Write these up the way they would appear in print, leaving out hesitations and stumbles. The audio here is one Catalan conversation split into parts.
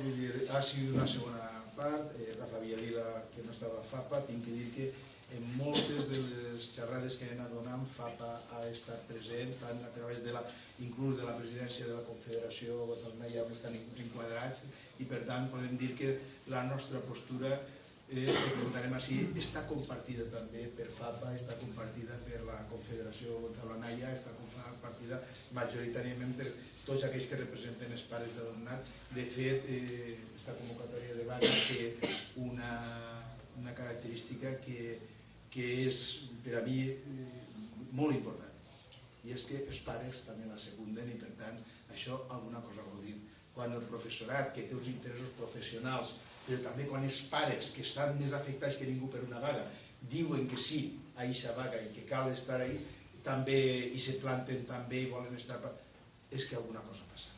vull dir, ha sigut una segona part. Rafa havia dit que no estava FAPA. Tinc que dir que en moltes de les xerrades que anem donant, FAPA ha estat present, tant a través inclús de la presidència de la Confederació Guadalajara, on estan enquadrats, i per tant podem dir que la nostra postura que presentarem així està compartida també per FAPA, està compartida per la Confederació Guadalajara, està compartida majoritàriament per tots aquells que representen els pares de l'alumnat. De fet, aquesta convocatòria de vaga té una característica que és per a mi molt important, i és que els pares també la secunden i per tant això alguna cosa vol dir. Quan el professorat, que té uns interessos professionals, però també quan els pares, que estan més afectats que ningú per una vaga, diuen que sí a aquesta vaga i que cal estar ahí, també i se planten també i volen estar... És que alguna cosa passa.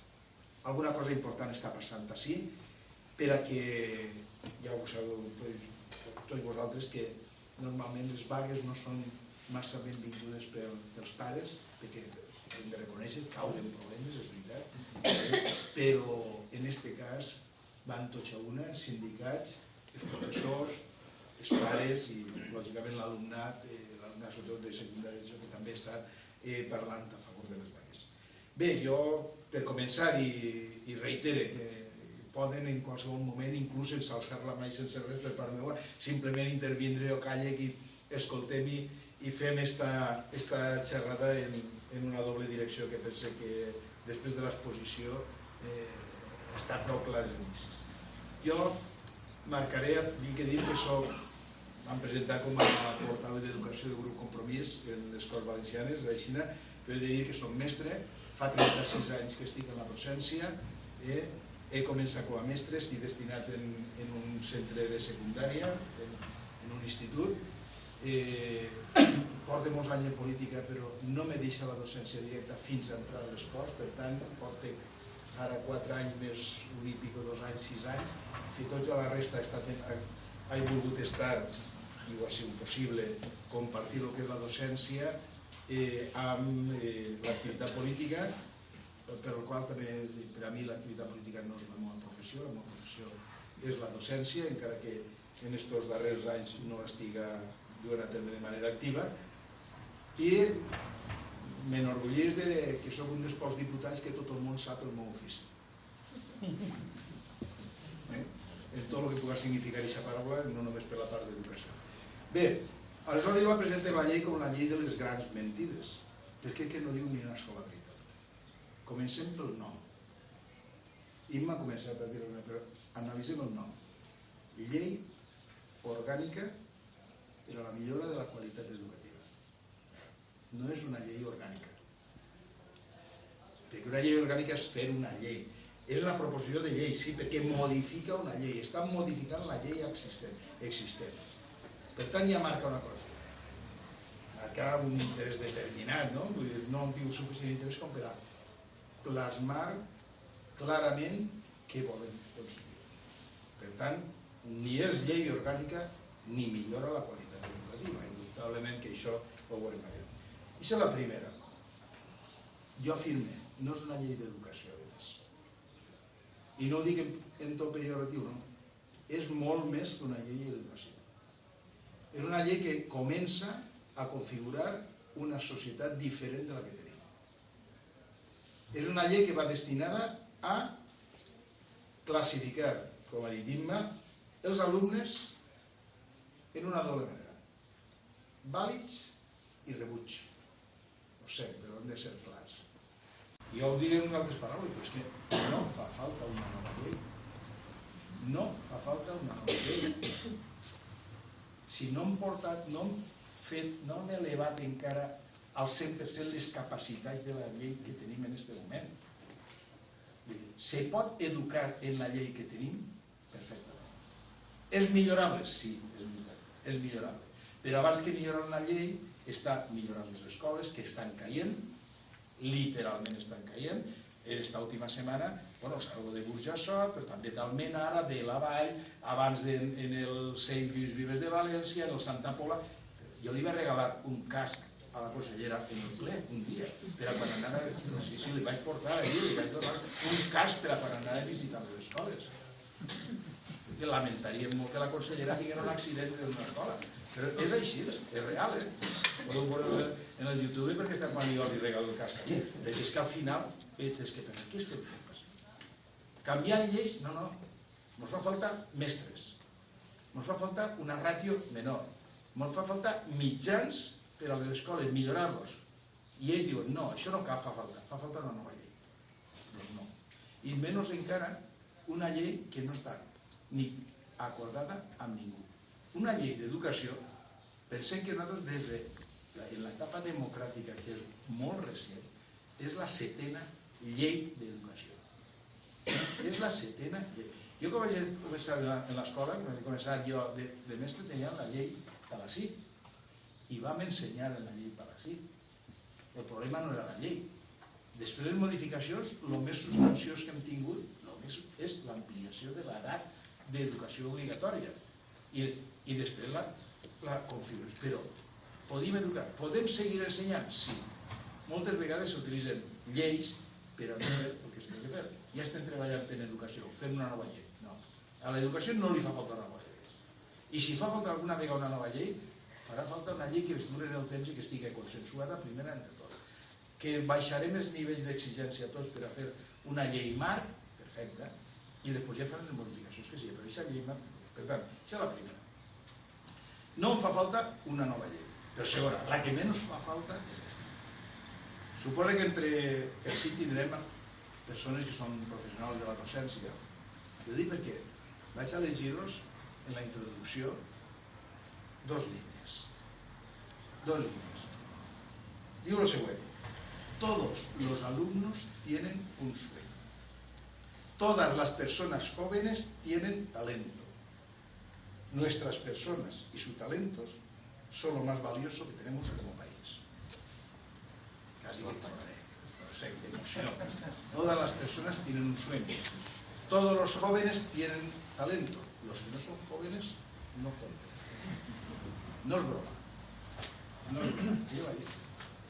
Alguna cosa important està passant així, per a que, ja ho sabeu tots vosaltres, que normalment les vagues no són massa benvingudes pels pares, perquè hem de reconèixer que causen problemes, és veritat, però en aquest cas van tots a una, sindicats, els professors, els pares i lògicament l'alumnat, sobretot de secundària, que també està parlant a favor de les vagues. Bé, jo per començar i reitere que poden en qualsevol moment, inclús sense alçar la mà i sense res per part meva, simplement intervindre o calle i escoltem i fem esta xerrada en una doble direcció que pense que després de l'exposició està prou clar els inicis. Jo marcaré, tinc que dir que vam presentar com a portaveu d'Educació del grup Compromís en les Corts Valencianes, la Xina, però he de dir que soc mestre, fa 36 anys que estic en la docència, he començat com a mestre, estic destinat en un centre de secundària, en un institut, porto molts anys en política però no me deixa la docència directa fins a entrar a les Corts, per tant porto ara 4 anys més un i pico, 2 anys, 6 anys, i tota la resta he volgut estar, i ho ha sigut possible, compartir el que és la docència amb l'activitat política, per el qual també per a mi l'activitat política no és la meva professió, la meva professió és la docència, encara que en aquests darrers anys no l'estiga duent a terme de manera activa, i m'enorgulleix que soc un dels pocs diputats que tot el món sap el meu ofici. En tot el que pugui significar aquesta paraula, no només per la part d'educació. Bé, aleshores jo presento la llei com la llei de les grans mentides, perquè que no diu ni una sola veritat. Comencem pel nom. Imma ha començat a dir-ho, però analitzem el nom. Llei orgànica per a la millora de la qualitat educativa. No és una llei orgànica. Perquè una llei orgànica és fer una llei. És una proposició de llei, sí, perquè modifica una llei. Està modificant la llei existent. Per tant, ja marca una cosa. Marca un interès determinat, no? No han tingut suficient interès com per a plasmar clarament què volen construir. Per tant, ni és llei orgànica ni millora la qualitat educativa. Indubtablement que això ho veurem allà. Aquesta és la primera. Jo afirme, no és una llei d'educació, a més. I no ho dic en to pejoratiu, no. És molt més que una llei d'educació. És una llei que comença a configurar una societat diferent de la que tenim. És una llei que va destinada a classificar, com ha dit Imma, els alumnes en una doble manera. Vàlids i rebuig. Ho sé, però hem de ser clars. I jo ho diré en altres paraules, però és que no fa falta una nova llei. No fa falta una nova llei. Si no hem elevat encara al 100% les capacitats de la llei que tenim en aquest moment. Se pot educar en la llei que tenim? Perfectament. És millorable? Sí, és millorable. Però abans que millorar una llei, està millorant les escoles, que estan caient, literalment estan caient. En aquesta última setmana, s'ha de Burjassot, però també d'Almena, ara de la Vall, abans en el Sant Lluís Vives de València, en el Santa Pola. Jo li vaig regalar un casc a la consellera en el ple, un dia, per a quan anara, no sé si li vaig portar allí, li vaig donar un casc per a quan anara a visitar les escoles. que lamentaríem molt que la consellera tingués un accident en una escola. Però és així, és real, Podeu veure en el YouTube perquè està quan jo li regalo el castellà. Perquè és que al final, és que per què estem fent això? Canviant lleis, no. Ens fa falta mestres. Ens fa falta una ràtio menor. Ens fa falta mitjans per a les escoles, millorar-los. I ells diuen, no, això no fa falta una nova llei. Doncs no. I menys encara una llei que no està ni acordada amb ningú. Una llei d'educació, pensem que nosaltres des de l'etapa democràtica, que és molt recent, és la 7ª llei d'educació. És la 7ª llei. Jo quan vaig començar en l'escola, quan vaig començar jo de mestre, tenia la llei Palasí i vam ensenyar en la llei Palasí. El problema no era la llei. Després de les modificacions, el més substanciós que hem tingut és l'ampliació de l'edat d'educació obligatòria i després la configuració. Però podem educar, podem seguir ensenyant? Sí. Moltes vegades s'utilitzen lleis per a no fer el que s'ha de fer. Ja estem treballant en educació, fem una nova llei. No. A l'educació no li fa falta una nova llei. I si fa falta alguna vegada una nova llei, farà falta una llei que es duri en el temps i que estigui consensuada primera entre tots. Que baixarem els nivells d'exigència a tots per a fer una llei marc, perfecta, i després ja farem les modificacions que sigui, però aquesta llei marc, per tant, això és la primera. No em fa falta una nova llei, però segona, la que menys fa falta és aquesta. Suposa que sí tindrem persones que són professionals de la docència. Jo dic perquè vaig a llegir-los en la introducció dos línies. Diu lo següent: todos los alumnos tienen un sueño. Todas las personas jóvenes tienen talento. Nuestras personas y sus talentos son lo más valioso que tenemos como país. Casi que tornaré, no sé, de emoción. Todas las personas tienen un sueño. Todos los jóvenes tienen talento. Los que no son jóvenes no cuentan. No és broma.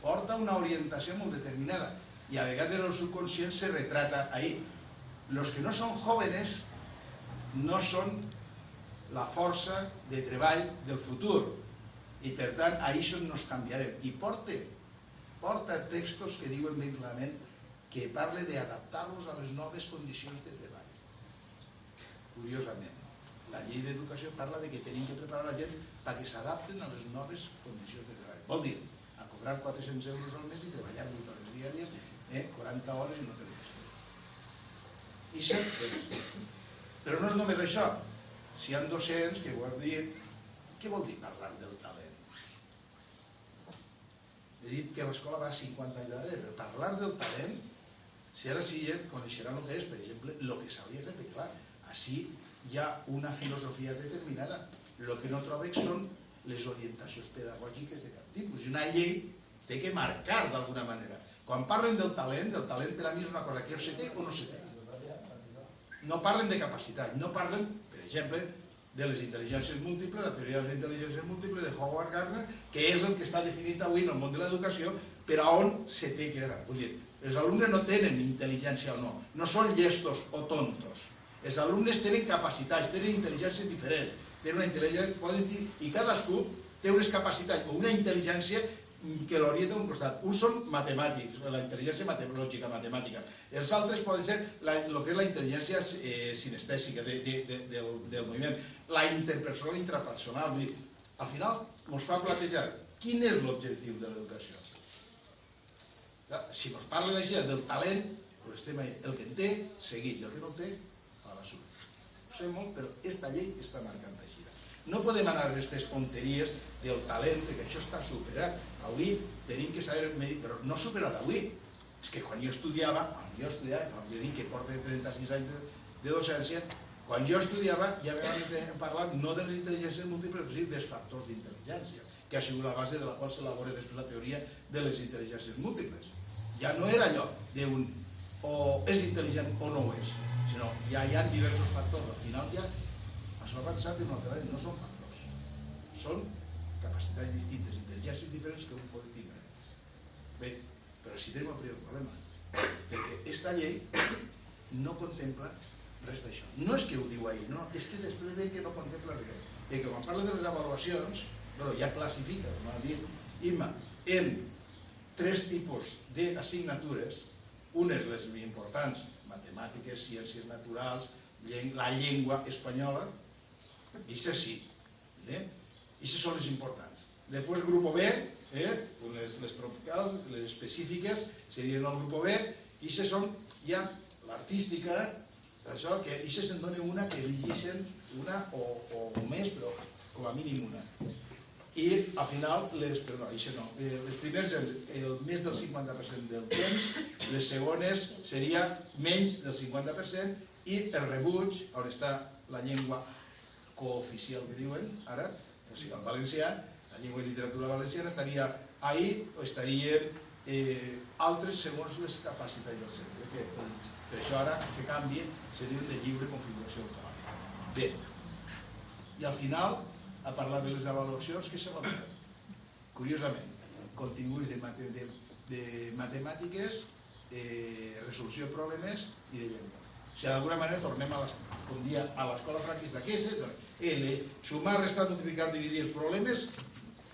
Porta una orientació molt determinada i a vegades el subconscient se retrata ahí. Los que no son jóvenes no son la força de treball del futur i per tant ahí nos canviarem. I porta textos que diuen ben clarament que parle d'adaptar-los a les noves condicions de treball. Curiosament, la llei d'educació parla de que tenim que preparar la gent perquè s'adapten a les noves condicions de treball. Vol dir, a cobrar 400 euros al mes i treballar 8 hores diàries, 40 hores i no tenir que ser. I sempre. Però no és només això. Si hi ha docents que ho han dit, què vol dir parlar del talent? He dit que l'escola va 50 anys darrere, però parlar del talent, si ara sí coneixeran el que és, per exemple, el que s'hauria de fer, perquè clar, així hi ha una filosofia determinada. El que no trobem són les orientacions pedagògiques de cap tipus. I una llei té que marcar d'alguna manera. Quan parlen del talent per a mi és una cosa que o se té o no se té. No parlen de capacitat, no parlen, per exemple, de les intel·ligències múltiples, la teoria de les intel·ligències múltiples de Howard Gardner, que és el que està definit avui en el món de l'educació, per a on se té que anar. Vull dir, els alumnes no tenen intel·ligència o no, no són llestos o tontos. Els alumnes tenen capacitats, tenen intel·ligències diferents, tenen una intel·ligència, poden dir, i cadascú té unes capacitats o una intel·ligència que l'orienta a un costat. Uns són matemàtics, la intel·ligència lògica matemàtica. Els altres poden ser el que és la intel·ligència sinestèsica del moviment, la interpersonal i intrapersonal. Al final ens fa plantejar quin és l'objectiu de l'educació. Si ens parla d'això, del talent, el que en té, segueix, i el que no en té, a la basura. Ho sé molt, però aquesta llei està marcant així. No podem anar a aquestes tonteries del talent, perquè això està superat. Avui tenim que saber medir, però no superat avui. És que quan jo estudiava, quan jo dic que porto 36 anys de docència, quan jo estudiava ja vam parlar no de les intel·ligències múltiples, sinó dels factors d'intel·ligència, que ha sigut la base de la qual s'elabora després la teoria de les intel·ligències múltiples. Ja no era allò d'un o és intel·ligent o no ho és, sinó ja hi ha diversos factors. Al final ja això ha avançat en el treball, no són factors, són capacitats distintes, intel·ligències diferents que un pot tindre. Bé, però si tenim el primer problema, perquè aquesta llei no contempla res d'això. No és que ho diu ahir, no, és que després ve que no contempla res. Perquè quan parla de les avaluacions, ja classifica, com ha dit Imma, en 3 tipus d'assignatures, unes les importants, matemàtiques, ciències naturals, la llengua espanyola, i això sí, i això són les importants. Després, grup B, les tropicals, les específiques, serien el grup B, i això són ja l'artística, això que això se'n dona una que elegeixen una o més, però com a mínim una. I al final, les primeres el més del 50% del temps, les segones seria menys del 50% i el rebuig, on està la llengua cooficial que diuen ara, o sigui el valencià, la llengua i literatura valenciana estaria ahí o estarien altres segons les capacitats del centre. Per això ara se canvia, serien de lliure configuració autonòmica. Bé, i al final, a parlar de les avaluacions que s'avaluen. Curiosament, continguts de matemàtiques, resolució de problemes i de llengua. O sigui, d'alguna manera tornem com dia a l'escola franquista que és sumar, restar, multiplicar, dividir problemes,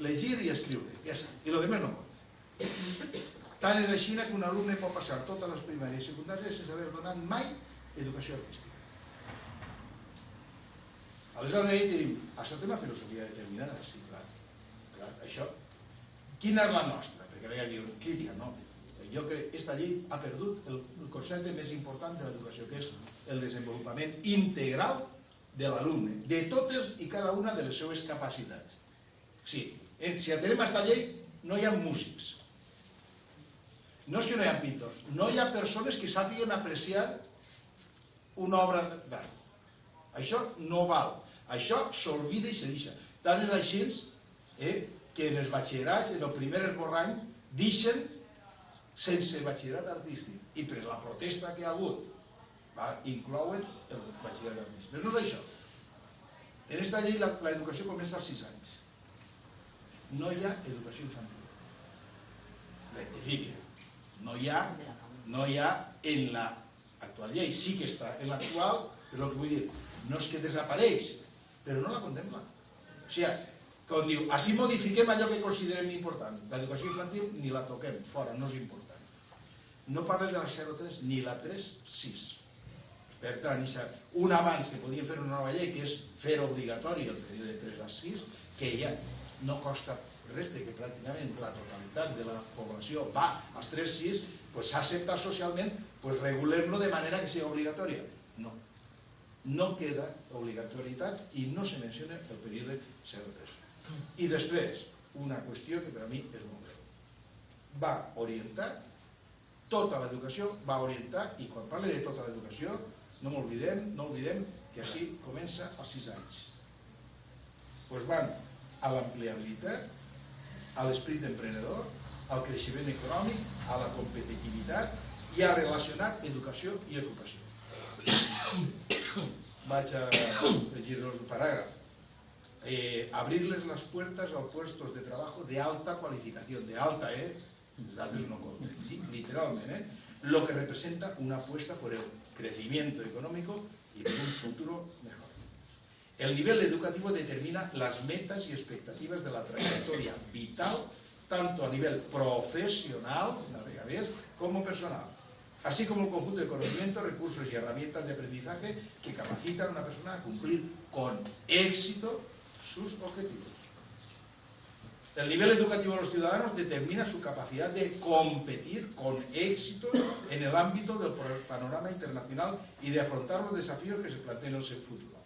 llegir i escriure. I el demés no pot. Tant és així que un alumne pot passar totes les primàries i secundàries sense haver donat mai educació artística. Aleshores, ahir tenim, això té una filosofia determinada, sí, clar. Això, quina és la nostra? Perquè ara hi ha crítica, no. Jo crec que aquesta llei ha perdut el concepte més important de l'educació, que és el desenvolupament integral de l'alumne, de totes i cada una de les seves capacitats. Sí, si atenem a aquesta llei, no hi ha músics. No és que no hi ha pintors, no hi ha persones que sàpiguen apreciar una obra d'art. Això no val. Això s'olvida i se deixa. Tant és així que en els batxillerats, en el primer esborrany, deixen sense batxillerat artístic. I per la protesta que hi ha hagut, inclouen el batxillerat artístic. Però no és això. En aquesta llei l'educació comença als 6 anys. No hi ha educació infantil. Rectifique. No hi ha en l'actual llei. Sí que està en l'actual, però el que vull dir, no és que desapareix, però no la contempla. O sigui, com diu, així modifiquem allò que considerem important. L'educació infantil ni la toquem, fora, no és important. No parla de la 0-3 ni la 3-6. Per tant, un abans que podíem fer una nova llei, que és fer obligatori el període de 3 a 6, que ja no costa res, perquè pràcticament la totalitat de la població va als 3-6, s'ha acceptat socialment, regulem-lo de manera que sigui obligatòria. No. No queda obligatorietat i no se menciona el període 0-3. I després, una qüestió que per a mi és molt greu. Va orientar, tota l'educació va orientar, i quan parle de tota l'educació, no oblidem que així comença als 6 anys. Van a l'ampliabilitat, a l'esprit emprenedor, al creixement econòmic, a la competitivitat i a relacionar educació i ocupació. Vaig a llegir-los un paràgraf. Abrirles las puertas a puestos de trabajo de alta cualificación, de alta, no conten, literalmente, lo que representa una apuesta por el crecimiento económico y por un futuro mejor. El nivel educativo determina las metas y expectativas de la trayectoria vital, tanto a nivel profesional, como personal, así como el conjunto de conocimientos, recursos y herramientas de aprendizaje que capacitan a una persona a cumplir con éxito sus objetivos. El nivel educativo de los ciudadanos determina su capacidad de competir con éxito en el ámbito del panorama internacional y de afrontar los desafíos que se plantean en el futuro.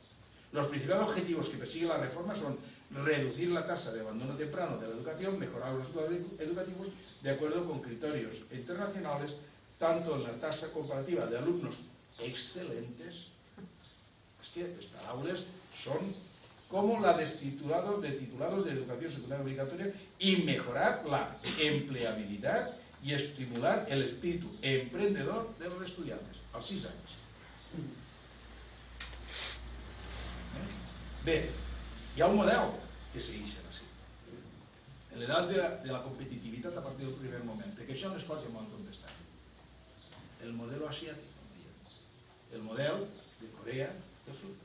Los principales objetivos que persigue la reforma son reducir la tasa de abandono temprano de la educación, mejorar los resultados educativos de acuerdo con criterios internacionales, tanto en la tasa comparativa de alumnos excelentes, es que las palabras son como la de titulados de educación secundaria obligatoria, y mejorar la empleabilidad y estimular el espíritu emprendedor de los estudiantes, als 6 anys. Bé, hi ha un model que segueix així. En l'edat de la competitivitat a partir del primer moment, perquè això les coses ja m'ho han contestat. El model asiàtic, el model de Corea del Sud.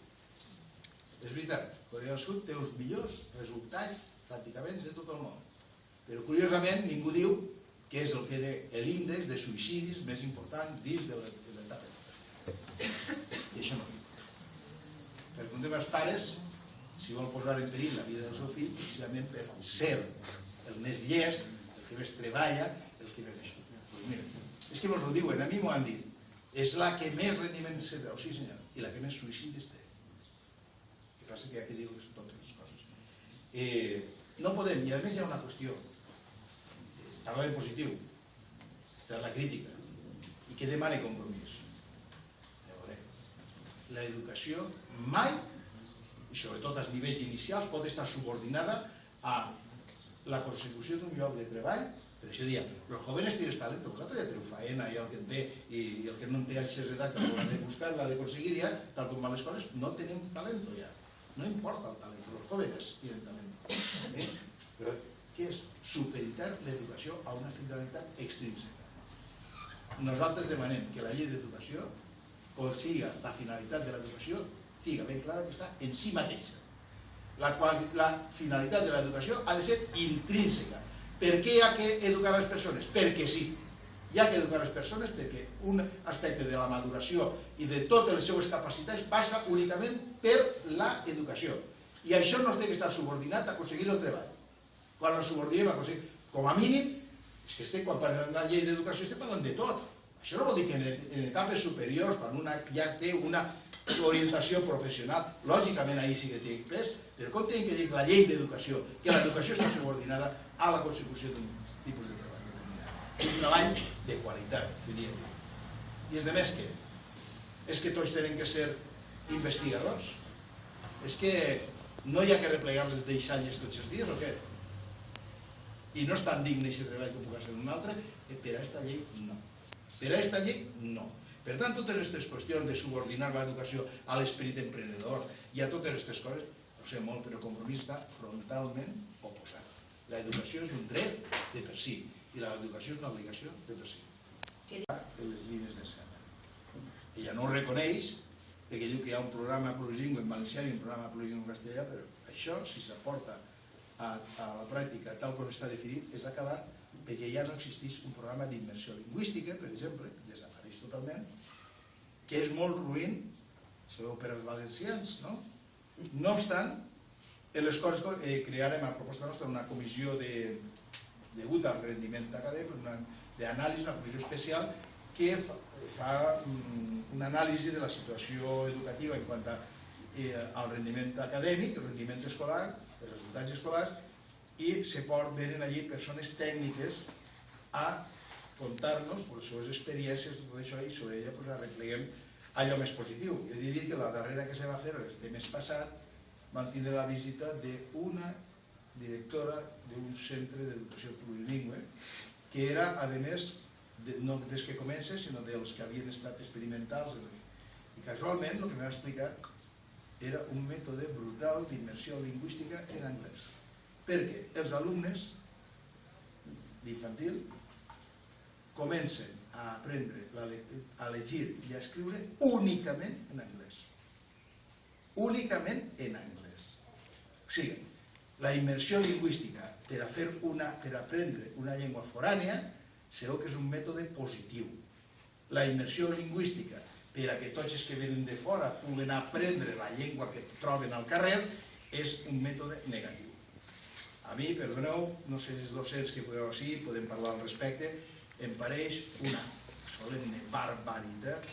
És veritat, Corea del Sud té els millors resultats pràcticament de tot el món. Però curiosament ningú diu que és el que era l'índex de suïcidis més important dins de l'etapa educativa. I això no ho diu. Preguntem als pares si vol posar en perill la vida del seu fill, precisament per ser el més llest, el que més treballa, el que més això. Doncs mira, és que mos ho diuen, a mi m'ho han dit, és la que més rendiment se treu, sí senyor, i la que més suïcidis té. El que passa que hi ha que dir totes les coses. No podem, i a més hi ha una qüestió, parlar en positiu, aquesta és la crítica, i que demana compromís. L'educació mai, i sobretot als nivells inicials, pot estar subordinada a la consecució d'un lloc de treball. Per això diria, los jóvenes tienes talento, vosaltres ja teniu faena, i el que en té i el que no en té accés d'edat, l'ha de buscar, l'ha de conseguir ja, tal com van les coses, no tenim talento ja. No importa el talento, los jóvenes tienen talento. Però què és? Supeditar l'educació a una finalitat extrínseca. Nosaltres demanem que la llei d'educació siga la finalitat de l'educació, siga ben clara que està en si mateixa. La finalitat de l'educació ha de ser intrínseca. Per què hi ha que educar les persones? Perquè sí. Hi ha que educar les persones perquè un aspecte de la maduració i de totes les seues capacitats passa únicament per l'educació. I això no té que estar subordinat a aconseguir el treball. Quan el subordinem a aconseguir, com a mínim, és que quan parlem de la llei d'educació estem parlant de tot. Això no vol dir que en etapes superiors, quan una ja té una orientació professional, lògicament ahir sí que té pes, però com tenim que dir la llei d'educació, que l'educació està subordinada a la consecució d'un tipus de treball determinat. Un treball de qualitat, diria jo. I és de més que, és que tots tenen que ser investigadors. És que no hi ha que replegar-les deixalles tots els dies, o què? I no és tan digne aquest treball que pugui ser un altre, per a aquesta llei no. Per a aquesta llei, no. Per tant, totes aquestes qüestions de subordinar l'educació a l'esperit emprenedor i a totes aquestes coses, ho sé molt, però el compromís està frontalment oposat. L'educació és un dret de per si i l'educació és una obligació de per si. Les línies de senda. Ella no ho reconeix perquè diu que hi ha un programa plurilingüe en valencià i un programa plurilingüe en castellà, però això, si s'aporta a la pràctica tal com està definit, és acabar perquè ja no existeix un programa d'immersió lingüística, per exemple, desapareix totalment, que és molt ruïn, sabeu, per als valencians, no? No obstant, en les coses crearem a proposta nostra una comissió degut al rendiment acadèmic, d'anàlisi, una comissió especial que fa una anàlisi de la situació educativa en quant al rendiment acadèmic, el rendiment escolar, els resultats escolars, i se pot veure allí persones tècniques a contar-nos les seves experiències i tot això, i sobre ella arrepleguem allò més positiu. Jo he de dir que la darrera que se va fer este mes passat vam tindre la visita d'una directora d'un centre d'educació plurilingüe que era, a més, no des que comença, sinó dels que havien estat experimentals, i casualment el que m'ha explicat era un mètode brutal d'immersió lingüística en anglès. Perquè els alumnes d'infantil comencen a aprendre a llegir i a escriure únicament en anglès. Únicament en anglès. O sigui, la immersió lingüística per aprendre una llengua forània sabeu que és un mètode positiu. La immersió lingüística per a que tots els que venen de fora puguen aprendre la llengua que troben al carrer és un mètode negatiu. A mi, perdoneu, no sé els docents que podeu així, podem parlar al respecte, em pareix una solemne barbaritat,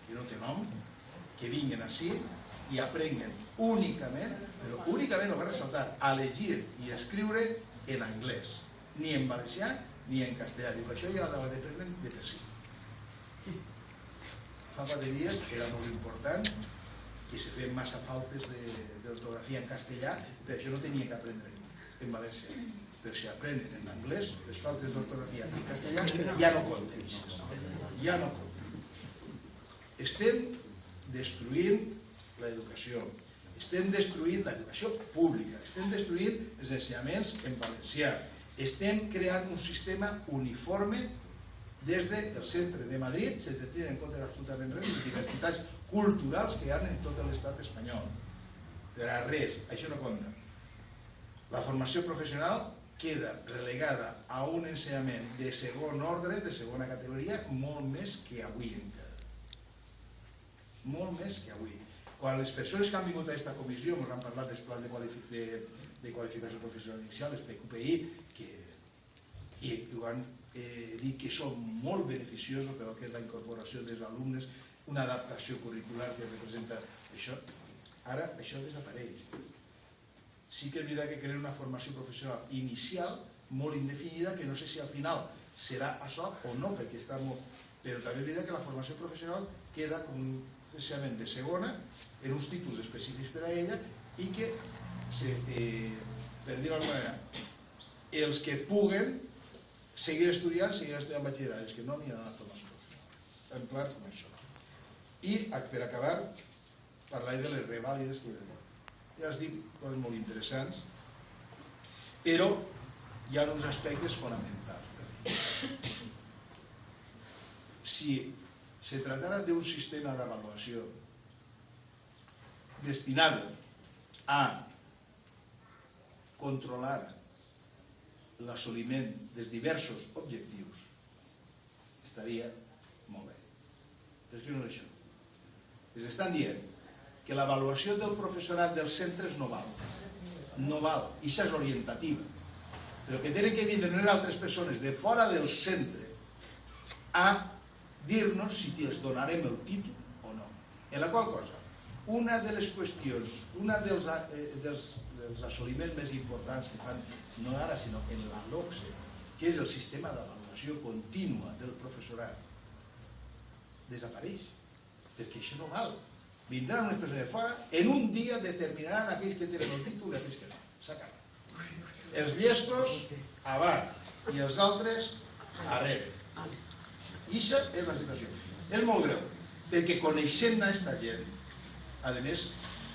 que no té nom, que vinguin així i aprenguen únicament, però únicament ho va ressaltar, a llegir i escriure en anglès, ni en valencià ni en castellà. Diu que això ja l'ha d'aprendre de per si. Fa 4 dies que era molt important, que se feien massa faltes d'ortografia en castellà, per això no tenia que aprendre en valencià. Però si aprenen en anglès, les faltes d'ortografia en castellà ja no compten. Ja no compten. Estem destruint l'educació. Estem destruint l'educació pública. Estem destruint els ensenyaments en valencià. Estem creant un sistema uniforme des del centre de Madrid, sense tenir en compte absolutament res, les diversitats culturals que hi ha en tot l'estat espanyol. Per a res, això no compta. La formació professional queda relegada a un ensenyament de segon ordre, de segona categoria, molt més que avui encara. Molt més que avui. Quan les persones que han vingut a aquesta comissió ens han parlat dels plans de qualificació professional inicial, els PQPI, i ho han dit que són molt beneficiosos per al que és la incorporació dels alumnes, una adaptació curricular que representa això. Ara això desapareix. Sí que és veritat que creen una formació professional inicial molt indefinida, que no sé si al final serà això o no, perquè està molt... Però també és veritat que la formació professional queda com un ensenyament de segona, en uns títols específics per a ella, i que, per dir-ho d'alguna manera, els que puguen seguir estudiant batxillerat, els que no n'hi ha de formació professional. En clar com això. I, per acabar, parlaré de les revàlides que he dit. Ja has dit coses molt interessants, però hi ha uns aspectes fonamentals. Si se tratara d'un sistema d'avaluació destinat a controlar l'assoliment dels diversos objectius, estaria molt bé. Però és que no és això. Ens estan dient que l'avaluació del professorat dels centres no val. No val. I això és orientativa. Però que tenen que vindre unes altres persones de fora del centre a dir-nos si els donarem el títol o no. En la qual cosa, una de les qüestions, un dels assoliments més importants que fan, no ara, sinó en la LOCSE, que és el sistema d'avaluació contínua del professorat, desapareix, perquè això no val. Vindran unes persones de fora, en un dia determinaran aquells que tenen el títol i aquells que no. S'acaba. Els llestos avant i els altres arrere. I això és la situació. És molt greu, perquè coneixent aquesta gent, a més,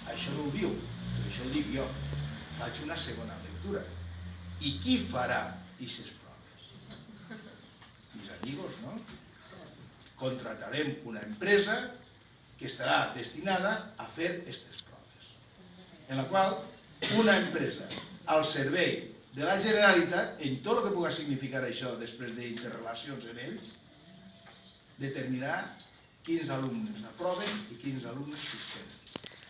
això no ho diu, però això ho dic jo, faig una segona lectura. I qui farà aquestes proves? Mis amigos, no? Contratarem una empresa que estarà destinada a fer aquestes proves, en la qual una empresa al servei de la Generalitat, en tot el que pugui significar això després d'interrelacions en ells, determinarà quins alumnes aproven i quins alumnes suspenen.